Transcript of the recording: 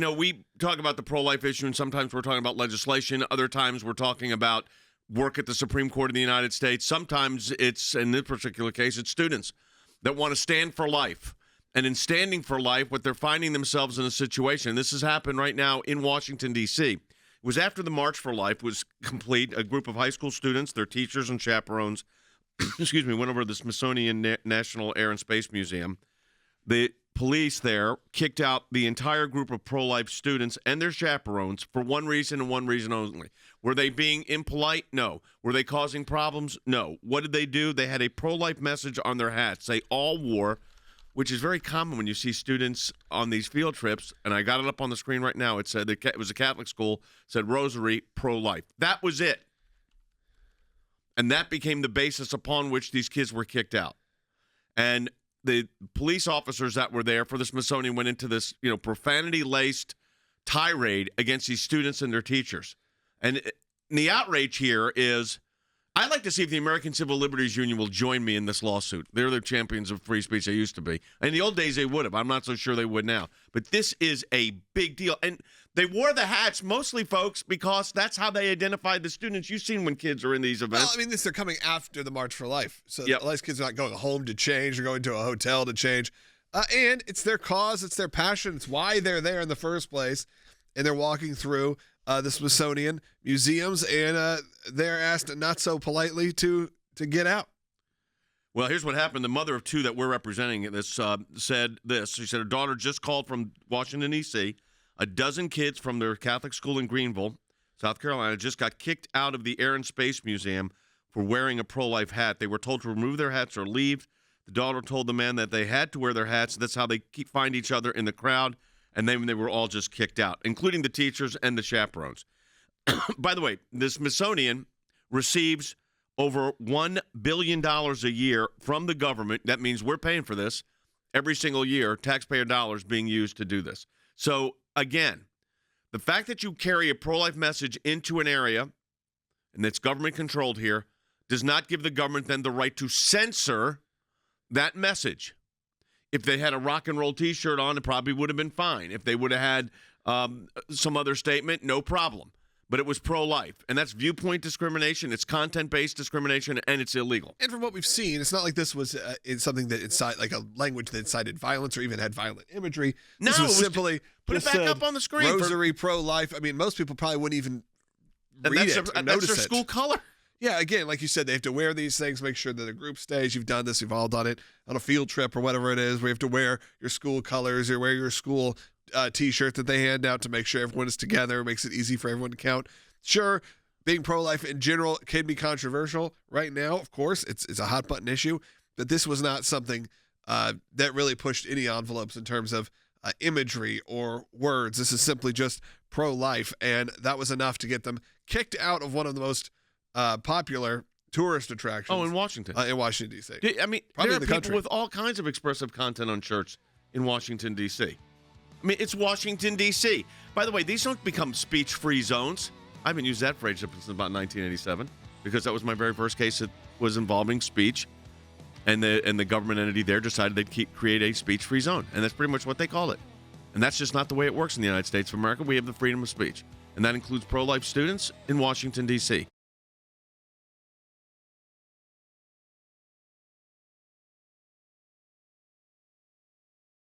We talk about the pro-life issue, and sometimes we're talking about legislation. Other times we're talking about work at the Supreme Court of the United States. Sometimes it's, in this particular case, it's students that want to stand for life. And in standing for life, what they're finding themselves in a situation, and this has happened right now in Washington, D.C., it was after the March for Life was complete. A group of high school students, their teachers and chaperones, went over to the Smithsonian National Air and Space Museum. The police there kicked out the entire group of pro-life students and their chaperones for one reason and one reason only. Were they being impolite? No. Were they causing problems? No. What did they do? They had a pro-life message on their hats. They all wore, which is very common when you see students on these field trips, and I got it up on the screen right now. It said, it was a Catholic school, said Rosary, pro-life. That was it. And that became the basis upon which these kids were kicked out. And the police officers that were there for the Smithsonian went into this, profanity-laced tirade against these students and their teachers. And the outrage here is, I'd like to see if the American Civil Liberties Union will join me in this lawsuit. They're the champions of free speech. They used to be. In the old days, they would have. I'm not so sure they would now. But this is a big deal. And they wore the hats mostly, folks, because that's how they identified the students. You've seen when kids are in these events. Well, they're coming after the March for Life. So a lot of these kids are not going home to change or going to a hotel to change. And it's their cause. It's their passion. It's why they're there in the first place. And they're walking through the Smithsonian museums, and they're asked not so politely to get out. Well, here's what happened. The mother of two that we're representing this said this. She said her daughter just called from Washington, D.C. A dozen kids from their Catholic school in Greenville, South Carolina, just got kicked out of the Air and Space Museum for wearing a pro-life hat. They were told to remove their hats or leave. The daughter told the man that they had to wear their hats. That's how they find each other in the crowd. And then they were all just kicked out, including the teachers and the chaperones. By the way, the Smithsonian receives over $1 billion a year from the government. That means we're paying for this every single year, taxpayer dollars being used to do this. So, again, the fact that you carry a pro-life message into an area, and it's government-controlled here, does not give the government then the right to censor that message. If they had a rock and roll T-shirt on, it probably would have been fine. If they would have had some other statement, no problem. But it was pro-life, and that's viewpoint discrimination. It's content-based discrimination, and it's illegal. And from what we've seen, it's not like this was something that incited, like a language that incited violence or even had violent imagery. No, this was simply put it back up on the screen. Rosary, pro-life. Most people probably wouldn't even read it or notice it. That's their school color. Yeah, again, like you said, they have to wear these things, make sure that the group stays. You've done this. You've all done it on a field trip or whatever it is, where you have to wear your school colors or wear your school T-shirt that they hand out to make sure everyone is together. It makes it easy for everyone to count. Sure, being pro-life in general can be controversial. Right now, of course, it's a hot-button issue, but this was not something that really pushed any envelopes in terms of imagery or words. This is simply just pro-life, and that was enough to get them kicked out of one of the most popular tourist attractions. Oh, in Washington. In Washington, D.C. There Probably are in the people country. with all kinds of expressive content on church in Washington, D.C. It's Washington, D.C. By the way, these don't become speech-free zones. I haven't used that phrase since about 1987 because that was my very first case that was involving speech, and the government entity there decided they'd create a speech-free zone, and that's pretty much what they call it. And that's just not the way it works in the United States of America. We have the freedom of speech, and that includes pro-life students in Washington, D.C.